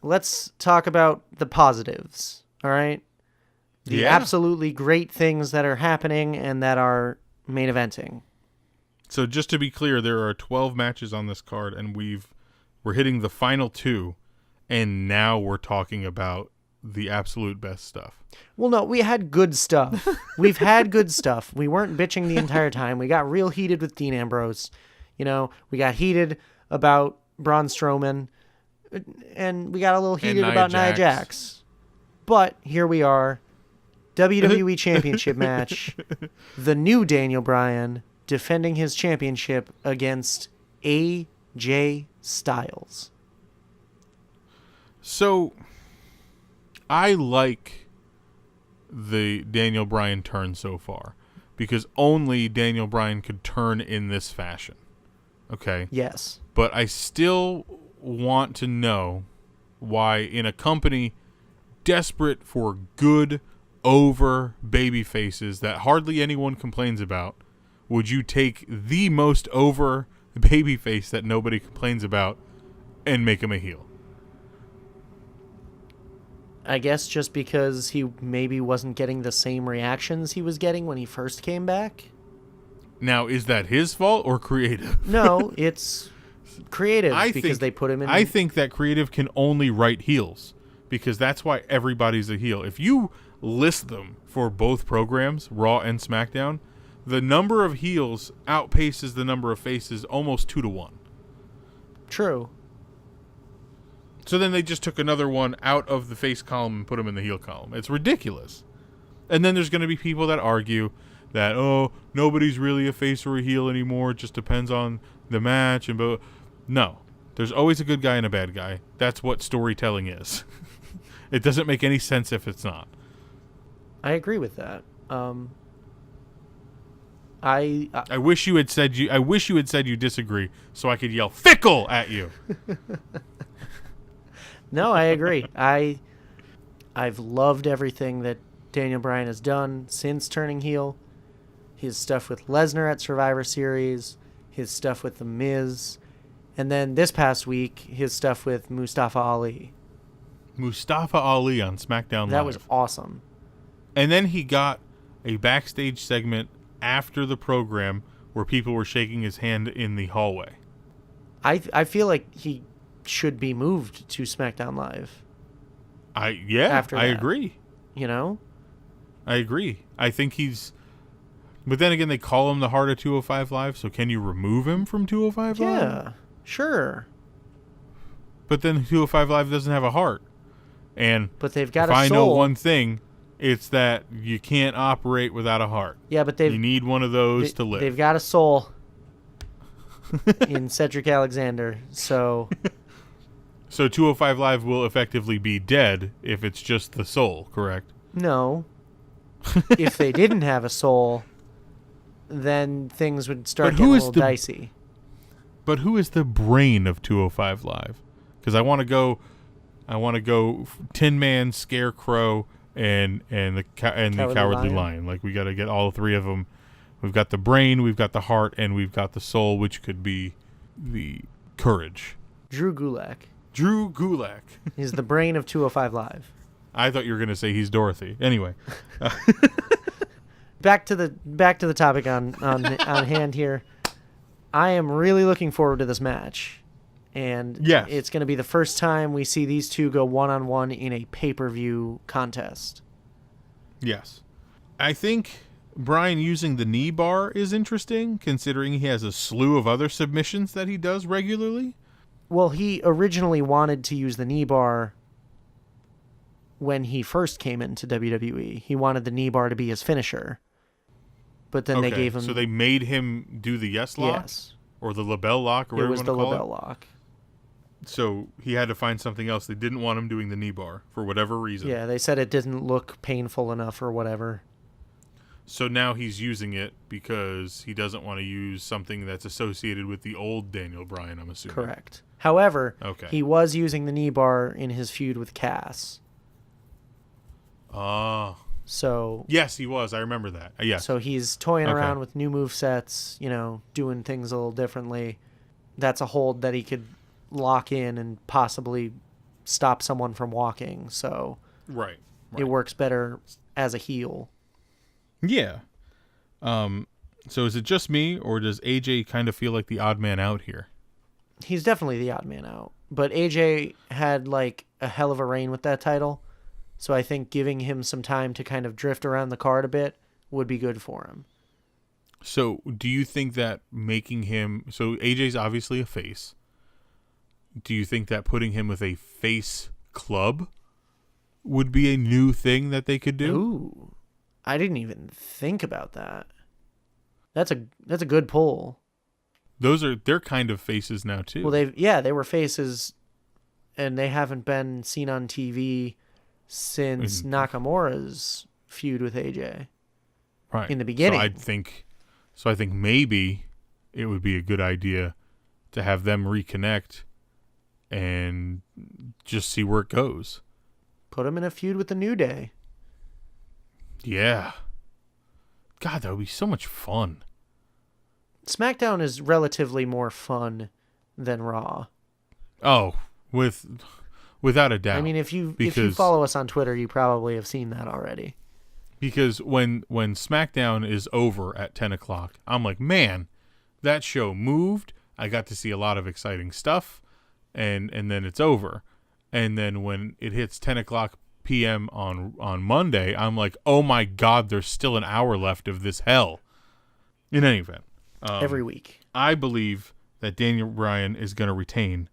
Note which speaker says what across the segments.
Speaker 1: let's talk about the positives, all right? The absolutely great things that are happening and that are main eventing.
Speaker 2: So just to be clear, there are 12 matches on this card, and we're hitting the final 2, and now we're talking about the absolute best stuff.
Speaker 1: Well, no, we had good stuff. We've had good stuff. We weren't bitching the entire time. We got real heated with Dean Ambrose. We got heated about Braun Strowman, and we got a little heated about Nia Jax. But here we are, WWE Championship Match, the new Daniel Bryan defending his championship against AJ Styles.
Speaker 2: So, I like the Daniel Bryan turn so far because only Daniel Bryan could turn in this fashion. Okay?
Speaker 1: Yes.
Speaker 2: But I still want to know why in a company desperate for good over baby faces that hardly anyone complains about, would you take the most over baby face that nobody complains about and make him a heel?
Speaker 1: I guess just because he maybe wasn't getting the same reactions he was getting when he first came back.
Speaker 2: Now, is that his fault or creative?
Speaker 1: No, it's creative because they put him in.
Speaker 2: I think that creative can only write heels because that's why everybody's a heel. If you list them for both programs, Raw and SmackDown, the number of heels outpaces the number of faces almost 2-1.
Speaker 1: True.
Speaker 2: So then they just took another one out of the face column and put him in the heel column. It's ridiculous. And then there's going to be people that argue that, nobody's really a face or a heel anymore. It just depends on the match. No. There's always a good guy and a bad guy. That's what storytelling is. It doesn't make any sense if it's not.
Speaker 1: I agree with that. I
Speaker 2: wish you had said you disagree so I could yell fickle at you.
Speaker 1: No, I agree. I've loved everything that Daniel Bryan has done since turning heel. His stuff with Lesnar at Survivor Series, his stuff with The Miz, and then this past week, his stuff with Mustafa Ali.
Speaker 2: Mustafa Ali on SmackDown Live.
Speaker 1: That was awesome.
Speaker 2: And then he got a backstage segment after the program where people were shaking his hand in the hallway.
Speaker 1: I feel like he should be moved to SmackDown Live.
Speaker 2: I agree. I agree. I think he's... But then again, they call him the heart of 205 Live, so can you remove him from 205 Live?
Speaker 1: Yeah, sure.
Speaker 2: But then 205 Live doesn't have a heart.
Speaker 1: But they've got
Speaker 2: a soul. If I know one thing, it's that you can't operate without a heart.
Speaker 1: Yeah, but
Speaker 2: you need one of those to live.
Speaker 1: They've got a soul in Cedric Alexander, so...
Speaker 2: So 205 Live will effectively be dead if it's just the soul, correct?
Speaker 1: No. If they didn't have a soul, then things would start getting a little dicey.
Speaker 2: But who is the brain of 205 Live? Because I want to go Tin Man, Scarecrow, and the Cowardly Lion. Like, we got to get all three of them. We've got the brain, we've got the heart, and we've got the soul, which could be the courage.
Speaker 1: Drew Gulak.
Speaker 2: He's
Speaker 1: the brain of 205 Live.
Speaker 2: I thought you were going to say he's Dorothy. Anyway.
Speaker 1: Back to the topic on hand here. I am really looking forward to this match. And it's going to be the first time we see these two go one-on-one in a pay-per-view contest.
Speaker 2: Yes. I think Bryan using the knee bar is interesting, considering he has a slew of other submissions that he does regularly.
Speaker 1: Well, he originally wanted to use the knee bar when he first came into WWE. He wanted the knee bar to be his finisher. But then they gave him...
Speaker 2: So they made him do the yes lock?
Speaker 1: Yes.
Speaker 2: Or the LaBelle lock, or whatever you want to call it?
Speaker 1: It was the LaBelle lock.
Speaker 2: So he had to find something else. They didn't want him doing the knee bar for whatever reason.
Speaker 1: Yeah, they said it didn't look painful enough or whatever.
Speaker 2: So now he's using it because he doesn't want to use something that's associated with the old Daniel Bryan, I'm assuming.
Speaker 1: Correct. However, he was using the knee bar in his feud with Cass. So
Speaker 2: yes, he was. I remember that. Yes.
Speaker 1: So he's toying around with new movesets, doing things a little differently. That's a hold that he could lock in and possibly stop someone from walking. So
Speaker 2: Right.
Speaker 1: it works better as a heel.
Speaker 2: Yeah. So is it just me, or does AJ kind of feel like the odd man out here?
Speaker 1: He's definitely the odd man out. But AJ had like a hell of a reign with that title. So I think giving him some time to kind of drift around the card a bit would be good for him.
Speaker 2: So do you think that making him... So AJ's obviously a face. Do you think that putting him with a face club would be a new thing that they could do?
Speaker 1: Ooh. I didn't even think about that. That's a good pull.
Speaker 2: They're kind of faces now too.
Speaker 1: Well, they were faces, and they haven't been seen on TV since Nakamura's feud with AJ.
Speaker 2: Right.
Speaker 1: In the beginning.
Speaker 2: So I think maybe it would be a good idea to have them reconnect and just see where it goes.
Speaker 1: Put him in a feud with the New Day.
Speaker 2: Yeah. God, that would be so much fun.
Speaker 1: SmackDown is relatively more fun than Raw.
Speaker 2: Oh, without a doubt.
Speaker 1: I mean, if you follow us on Twitter, you probably have seen that already.
Speaker 2: Because when SmackDown is over at 10 o'clock, I'm like, man, that show moved. I got to see a lot of exciting stuff, and then it's over. And then when it hits 10 o'clock p.m. on Monday, I'm like, oh my God, there's still an hour left of this hell. In any event.
Speaker 1: Every week.
Speaker 2: I believe that Daniel Bryan is going to retain,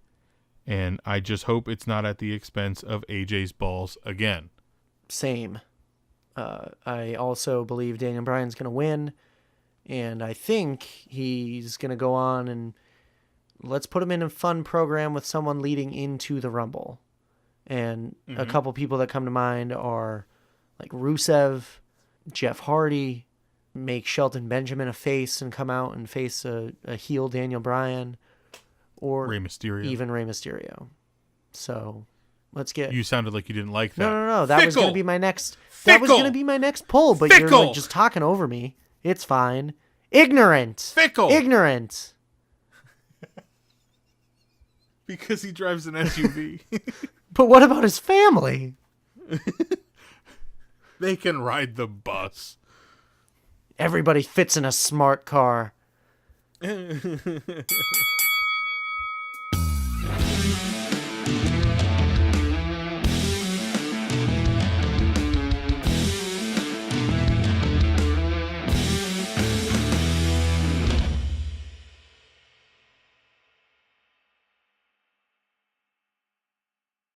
Speaker 2: and I just hope it's not at the expense of AJ's balls again.
Speaker 1: Same. I also believe Daniel Bryan's going to win, and I think he's going to go on and let's put him in a fun program with someone leading into the Rumble. And a couple people that come to mind are like Rusev, Jeff Hardy, make Shelton Benjamin a face and come out and face a heel Daniel Bryan, or
Speaker 2: Rey Mysterio.
Speaker 1: Even Rey Mysterio. So let's get...
Speaker 2: You sounded like you didn't like that.
Speaker 1: No. That was going to be my next... That was going to be my next pull, but you're like just talking over me. It's fine. Ignorant.
Speaker 2: Fickle.
Speaker 1: Ignorant.
Speaker 2: Because he drives an SUV.
Speaker 1: But what about his family?
Speaker 2: They can ride the bus.
Speaker 1: Everybody fits in a smart car.